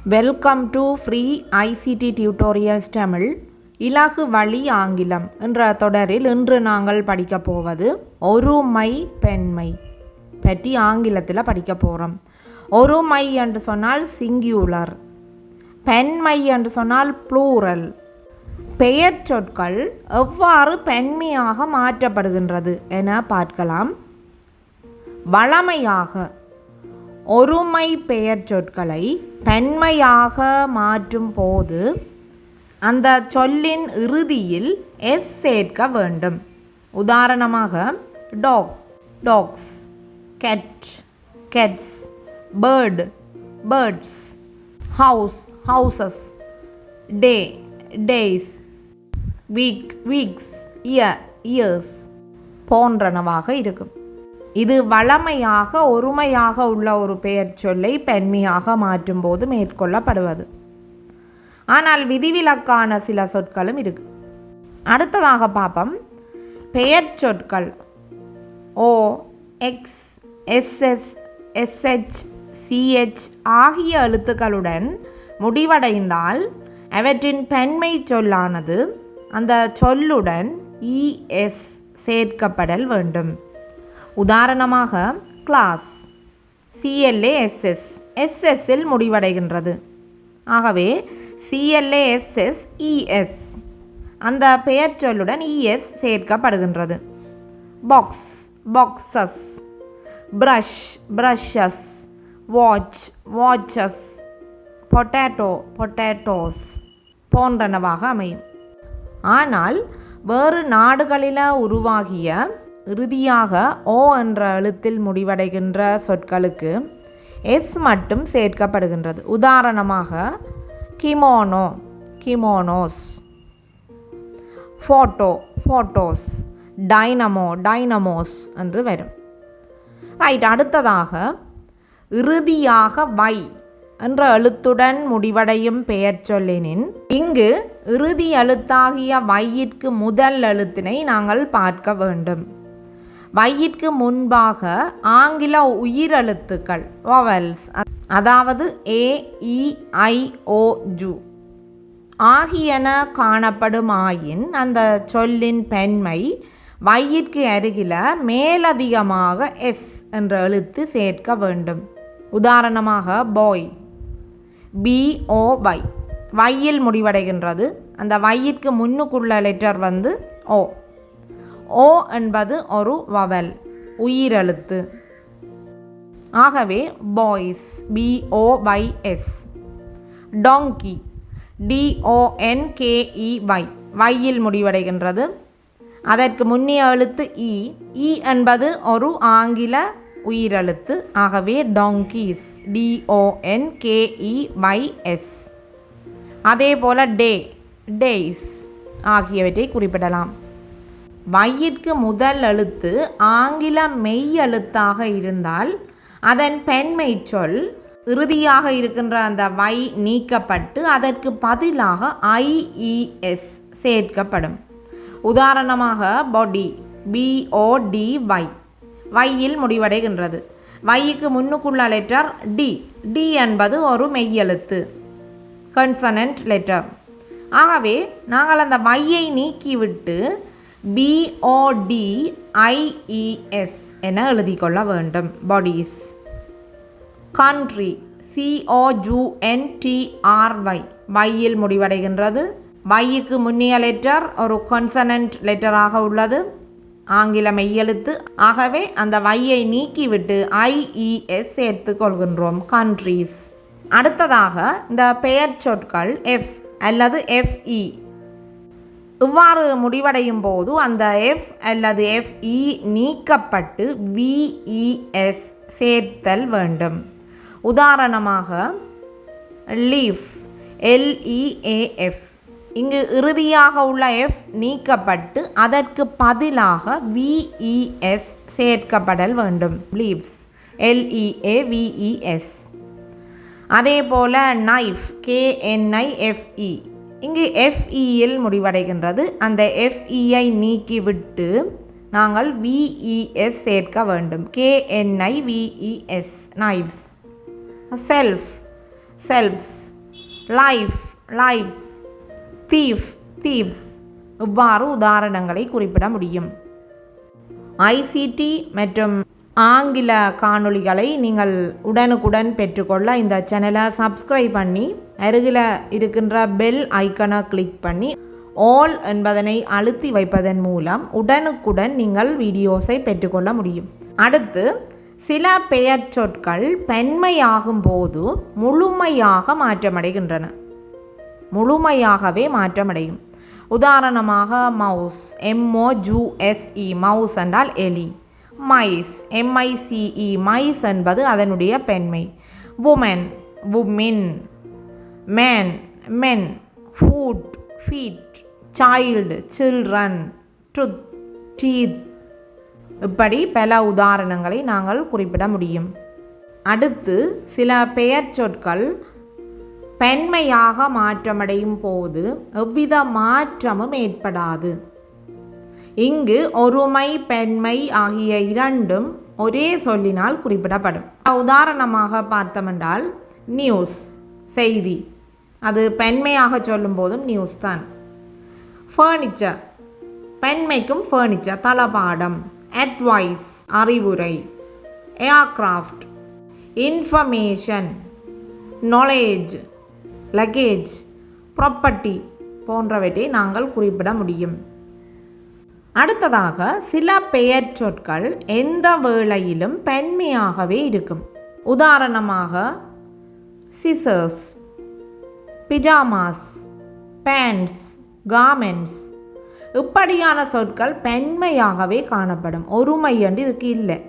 Welcome to free ICT tutorials Tamil. இலகு வழி ஆங்கிலம் என்ற தொடரில் இன்று நாங்கள் படிக்கப் போவது ஒருமை பெண்மை பற்றி ஆங்கிலத்தில் படிக்க போகிறோம். ஒருமை என்று சொன்னால் சிங்குலர், பெண்மை என்று சொன்னால் ப்ளூரல். பெயர் சொற்கள் எவ்வாறு பெண்மையாக மாற்றப்படுகின்றது என பார்க்கலாம். வழமையாக ஒருமை பெயர் சொற்களை பெண்மையாக மாற்றும் போது அந்த சொல்லின் இறுதியில் எஸ் சேர்க்க வேண்டும். உதாரணமாக dog, dogs, cat, cats, bird, birds, house, houses, day, days, week, weeks, year, years போன்றனவாக இருக்கும். இது வழமையாக ஒருமையாக உள்ள ஒரு பெயர் சொல்லை பெண்மையாக மாற்றும் போது மேற்கொள்ளப்படுவது. ஆனால் விதிவிலக்கான சில சொற்களும் இருக்கு. அடுத்ததாக பார்ப்போம். பெயர் சொற்கள் ஓ, எக்ஸ், எஸ்எஸ், எஸ்ஹெச், சிஹெச் ஆகிய எழுத்துக்களுடன் முடிவடைந்தால் அவற்றின் பெண்மை சொல்லானது அந்த சொல்லுடன் இஎஸ் சேர்க்கப்படல் வேண்டும். உதாரணமாக கிளாஸ், CLASS, SSல் முடிவடைகின்றது. ஆகவே CLASS ES அந்த பெயர் சொல்லுடன் ES சேர்க்கப்படுகின்றது. Box, boxes, brush, brushes, watch, watches, potato, potatoes போன்றனவாக அமையும். ஆனால் வேறு நாடுகளில் உருவாகிய இறுதியாக ஓ என்ற எழுத்தில் முடிவடைகின்ற சொற்களுக்கு எஸ் மட்டும் சேர்க்கப்படுகின்றது. உதாரணமாக kimono, kimonos, photo, photos, dynamo, dynamos என்று வரும். ரைட். அடுத்ததாக இறுதியாக வை என்ற எழுத்துடன் முடிவடையும் பெயர் சொல்லெனின் இங்கு இறுதி எழுத்தாகிய வையிற்கு முதல் எழுத்தினை நாங்கள் பார்க்க வேண்டும். வையிற்கு முன்பாக ஆங்கில உயிரெழுத்துக்கள் வவல்ஸ், அதாவது ஏ, இ, ஐ, ஓ, ஜு ஆகியன காணப்படும் ஆயின் அந்த சொல்லின் பெண்மை வையிற்கு அருகில மேலதிகமாக எஸ் என்ற எழுத்து சேர்க்க வேண்டும். உதாரணமாக பாய், BOY வையில் முடிவடைகின்றது. அந்த வையிற்கு முன்னுக்குள்ள லெட்டர் வந்து ஓ. ஓ என்பது ஒரு வவல், உயிரெழுத்து. ஆகவே பாய்ஸ், BOYS. டாங்கி, DONKEY வையில் முடிவடைகின்றது. அதற்கு முன்னிய எழுத்து இ என்பது ஒரு ஆங்கில உயிரெழுத்து. ஆகவே டாங்கீஸ், DONKEYS. அதே போல டே, டேஸ் ஆகியவற்றை குறிப்பிடலாம். வையிற்கு முதல் எழுத்து ஆங்கில மெய் எழுத்தாக இருந்தால் அதன் பெண்மை சொல் இறுதியாக இருக்கின்ற அந்த வை நீக்கப்பட்டு அதற்கு பதிலாக IES சேர்க்கப்படும். உதாரணமாக பாடி, BODY வையில் முடிவடைகின்றது. வைக்கு முன்னுக்குள்ள லெட்டர் டி என்பது ஒரு மெய்யெழுத்து, கன்சனன்ட் லெட்டர். ஆகவே நாங்கள் அந்த வையை நீக்கிவிட்டு BODIES என எழுதிக்கொள்ள வேண்டும். பாடிஸ். Country, COUNTRY வையில் முடிவடைகின்றது. வைக்கு முன்னிய லெட்டர் ஒரு கன்சனன்ட் லெட்டராக உள்ளது, ஆங்கில மெய்யெழுத்து. ஆகவே அந்த வையை நீக்கிவிட்டு IES சேர்த்து கொள்கின்றோம். கண்ட்ரீஸ். அடுத்ததாக இந்த பெயர் சொற்கள் எஃப் அல்லது FE இவ்வாறு முடிவடையும் போது அந்த எஃப் அல்லது FE நீக்கப்பட்டு VES சேர்த்தல் வேண்டும். உதாரணமாக லீஃப், LEAF. இங்கு இறுதியாக உள்ள எஃப் நீக்கப்பட்டு அதற்கு பதிலாக VES சேர்க்கப்படல் வேண்டும். Leaves, LEAVES. அதே போல நைஃப், KNIFE. இங்கு FEயில் முடிவடைகின்றது. அந்த FEயை நீக்கிவிட்டு நாங்கள் VES சேர்க்க வேண்டும். KNIVES, knives. Self, selves, life lives, thief thieves. இவ்வாறு உதாரணங்களை குறிப்பிட முடியும். ஐசிடி மற்றும் ஆங்கில காணொளிகளை நீங்கள் உடனுக்குடன் பெற்றுக்கொள்ள இந்த சேனலை சப்ஸ்கிரைப் பண்ணி அருகில் இருக்கின்ற பெல் ஐக்கனை கிளிக் பண்ணி ஆல் என்பதனை அழுத்தி வைப்பதன் மூலம் உடனுக்குடன் நீங்கள் வீடியோஸை பெற்றுக்கொள்ள முடியும். அடுத்து, சில பெயர் சொற்கள் பெண்மையாகும் போது முழுமையாக மாற்றமடைகின்றன. முழுமையாகவே மாற்றமடையும். உதாரணமாக மவுஸ், MOUSE, மவுஸ் என்றால் எலி. மைஸ், MICE, மைஸ் என்பது அதனுடைய பெண்மை. Woman, women. Man, men. Foot, feet. Child, children. ட்ரூத், டீத். இப்படி பல உதாரணங்களை நாங்கள் குறிப்பிட முடியும். அடுத்து, சில பெயர் சொற்கள் பெண்மையாக மாற்றமடையும் போது எவ்வித மாற்றமும் ஏற்படாது. இங்கு ஒருமை, பெண்மை ஆகிய இரண்டும் ஒரே சொல்லினால் குறிப்பிடப்படும். உதாரணமாக பார்த்தோமென்றால் நியூஸ், செய்தி. அது பெண்மையாக சொல்லும் போதும் நியூஸ் தான். ஃபர்னிச்சர், பெண்மைக்கும் ஃபர்னிச்சர், தளபாடம். அட்வைஸ், அறிவுரை. Aircraft, information. Knowledge, luggage, property போன்றவற்றை நாங்கள் குறிப்பிட முடியும். அடுத்ததாக, சில பெயர் சொற்கள் எந்த வேளையிலும் பெண்மையாகவே இருக்கும். உதாரணமாக சிசர்ஸ், பிஜாமாஸ், பேண்ட்ஸ், கார்மெண்ட்ஸ். இப்படியான சொற்கள் பெண்மையாகவே காணப்படும். ஒருமை என்று இதுக்கு இல்லை.